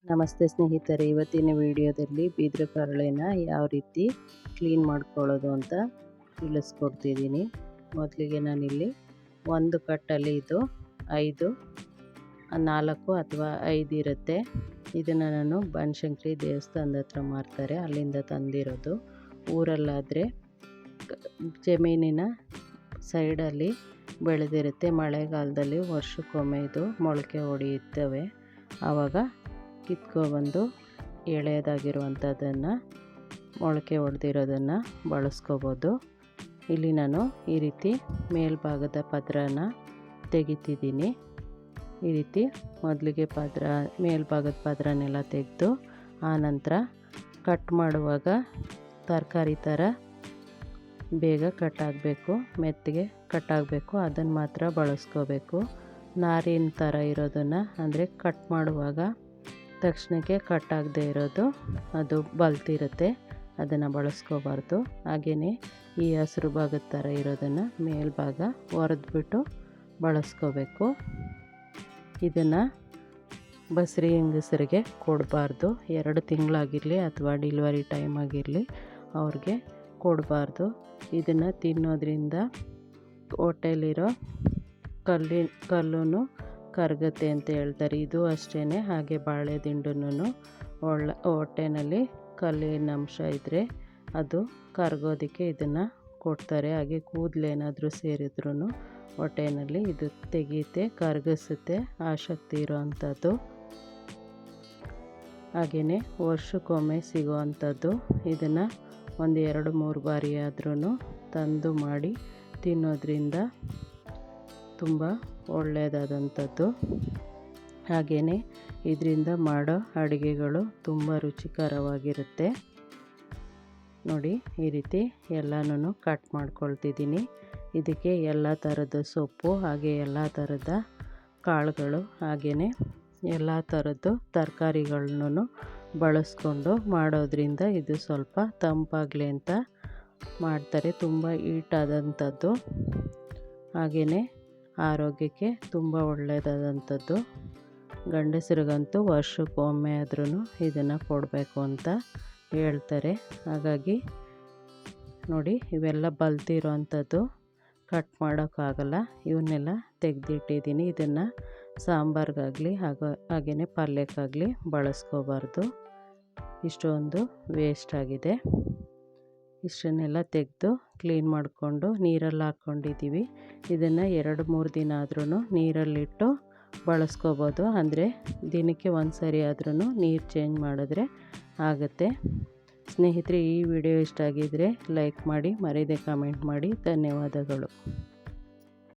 ನಮಸ್ತೆ ಸ್ನೇಹಿತರೆ, ಇವತ್ತಿನ ವಿಡಿಯೋದಲ್ಲಿ ಬೀದ್ರ ಪರಳೆನ ಯಾವ ರೀತಿ ಕ್ಲೀನ್ ಮಾಡ್ಕೊಳ್ಳೋದು ಅಂತ ತಿಳಿಸ್ಕೊಡ್ತಿದ್ದೀನಿ. ಮೊದಲಿಗೆ ನಾನಿಲ್ಲಿ ಒಂದು ಕಟ್ಟಲ್ಲಿ ಇದು 4 ಅಥವಾ 5 ಇರುತ್ತೆ. ಇದನ್ನು ನಾನು ಬನಶಂಕರಿ ದೇವಸ್ಥಾನದ ಹತ್ರ ಮಾರ್ತಾರೆ, ಅಲ್ಲಿಂದ ತಂದಿರೋದು. ಊರಲ್ಲಾದರೆ ಜಮೀನಿನ ಸೈಡಲ್ಲಿ ಬೆಳೆದಿರುತ್ತೆ. ಮಳೆಗಾಲದಲ್ಲಿ ವರ್ಷಕ್ಕೊಮ್ಮೆ ಇದು ಮೊಳಕೆ ಹೊಡೆಯುತ್ತವೆ. ಆವಾಗ ಕಿತ್ಕೊಬಂದು ಎಳೆಯದಾಗಿರುವಂಥದ್ದನ್ನು ಮೊಳಕೆ ಹೊಡೆದಿರೋದನ್ನು ಬಳಸ್ಕೋಬೋದು. ಇಲ್ಲಿ ನಾನು ಈ ರೀತಿ ಮೇಲ್ಭಾಗದ ಪದರನ ತೆಗಿತಿದ್ದೀನಿ. ಈ ರೀತಿ ಮೊದಲಿಗೆ ಮೇಲ್ಭಾಗದ ಪದರನೆಲ್ಲ ತೆಗೆದು ಆನಂತರ ಕಟ್ ಮಾಡುವಾಗ ತರಕಾರಿ ಥರ ಬೇಗ ಕಟ್ಟಾಗಬೇಕು, ಮೆತ್ತಗೆ ಕಟ್ಟಾಗಬೇಕು, ಅದನ್ನು ಮಾತ್ರ ಬಳಸ್ಕೋಬೇಕು. ನಾರಿನ ಥರ ಇರೋದನ್ನು ಅಂದರೆ ಕಟ್ ಮಾಡುವಾಗ ತಕ್ಷಣಕ್ಕೆ ಕಟ್ಟಾಗದೇ ಇರೋದು, ಅದು ಬಲ್ತಿರುತ್ತೆ, ಅದನ್ನು ಬಳಸ್ಕೋಬಾರ್ದು. ಹಾಗೆಯೇ ಈ ಹಸಿರು ಭಾಗದ ಥರ ಇರೋದನ್ನು ಮೇಲ್ಭಾಗ ಒರೆದ್ಬಿಟ್ಟು ಬಳಸ್ಕೋಬೇಕು. ಇದನ್ನು ಬಸ್ರಿ ಹೆಂಗಸರಿಗೆ ಕೊಡಬಾರ್ದು. 2 ತಿಂಗಳಾಗಿರಲಿ ಅಥವಾ ಡೆಲಿವರಿ ಟೈಮ್ ಆಗಿರಲಿ ಅವ್ರಿಗೆ ಕೊಡಬಾರ್ದು. ಇದನ್ನು ತಿನ್ನೋದ್ರಿಂದ ಹೊಟ್ಟೆಲಿರೋ ಕಲ್ಲು ಕರಗುತ್ತೆ ಅಂತ ಹೇಳ್ತಾರೆ. ಇದು ಅಷ್ಟೇ. ಹಾಗೆ ಬಾಳೆ ದಿಂಡನ್ನು ಹೊಟ್ಟೆನಲ್ಲಿ ಕಲ್ಲಿನ ಅಂಶ ಇದ್ದರೆ ಅದು ಕರಗೋದಕ್ಕೆ ಇದನ್ನು ಕೊಡ್ತಾರೆ. ಹಾಗೆ ಕೂದಲೇನಾದರೂ ಸೇರಿದ್ರೂ ಹೊಟ್ಟೆಯಲ್ಲಿ ಇದು ತೆಗೆಯುತ್ತೆ, ಕರಗಿಸುತ್ತೆ, ಆಸಕ್ತಿ ಇರೋವಂಥದ್ದು. ಹಾಗೆಯೇ ವರ್ಷಕ್ಕೊಮ್ಮೆ ಸಿಗೋವಂಥದ್ದು. ಇದನ್ನು ಒಂದು 2-3 ಬಾರಿ ಆದ್ರೂ ತಂದು ಮಾಡಿ ತಿನ್ನೋದ್ರಿಂದ ತುಂಬ ಒಳ್ಳೆಯದಾದಂಥದ್ದು. ಹಾಗೆಯೇ ಇದರಿಂದ ಮಾಡೋ ಅಡುಗೆಗಳು ತುಂಬ ರುಚಿಕರವಾಗಿರುತ್ತೆ. ನೋಡಿ, ಈ ರೀತಿ ಎಲ್ಲನೂ ಕಟ್ ಮಾಡ್ಕೊಳ್ತಿದ್ದೀನಿ. ಇದಕ್ಕೆ ಎಲ್ಲ ಥರದ ಸೊಪ್ಪು, ಹಾಗೆ ಎಲ್ಲ ಥರದ ಕಾಳುಗಳು, ಹಾಗೆಯೇ ಎಲ್ಲ ಥರದ್ದು ತರಕಾರಿಗಳನ್ನೂ ಬಳಸ್ಕೊಂಡು ಮಾಡೋದ್ರಿಂದ ಇದು ಸ್ವಲ್ಪ ತಂಪಾಗಲಿ ಅಂತ ಮಾಡ್ತಾರೆ. ತುಂಬ ಹೀಟಾದಂಥದ್ದು, ಹಾಗೆಯೇ ಆರೋಗ್ಯಕ್ಕೆ ತುಂಬ ಒಳ್ಳೆಯದಾದಂಥದ್ದು. ಗಂಡಸರಿಗಂತೂ ವರ್ಷಕ್ಕೊಮ್ಮೆ ಆದ್ರೂ ಇದನ್ನು ಕೊಡಬೇಕು ಅಂತ ಹೇಳ್ತಾರೆ. ಹಾಗಾಗಿ ನೋಡಿ, ಇವೆಲ್ಲ ಬಲ್ತಿರೋ ಅಂಥದ್ದು ಕಟ್ ಮಾಡೋಕ್ಕಾಗಲ್ಲ. ಇವನ್ನೆಲ್ಲ ತೆಗೆದಿಟ್ಟಿದ್ದೀನಿ. ಇದನ್ನು ಸಾಂಬಾರಿಗಾಗಲಿ ಹಾಗೆಯೇ ಪಲ್ಯಕ್ಕಾಗಲಿ ಬಳಸ್ಕೋಬಾರ್ದು. ಇಷ್ಟೊಂದು ವೇಸ್ಟ್ ಆಗಿದೆ. ಇಷ್ಟನ್ನೆಲ್ಲ ತೆಗೆದು ಕ್ಲೀನ್ ಮಾಡಿಕೊಂಡು ನೀರಲ್ಲಿ ಹಾಕ್ಕೊಂಡಿದ್ದೀವಿ. ಇದನ್ನು 2-3 ದಿನ ಆದ್ರೂ ನೀರಲ್ಲಿಟ್ಟು ಬಳಸ್ಕೋಬೋದು. ಅಂದರೆ ದಿನಕ್ಕೆ 1 ಸರಿ ಆದ್ರೂ ನೀರು ಚೇಂಜ್ ಮಾಡಿದ್ರೆ ಆಗುತ್ತೆ. ಸ್ನೇಹಿತರೆ, ಈ ವಿಡಿಯೋ ಇಷ್ಟ ಆಗಿದ್ದರೆ ಲೈಕ್ ಮಾಡಿ, ಮರೀದೆ ಕಮೆಂಟ್ ಮಾಡಿ. ಧನ್ಯವಾದಗಳು.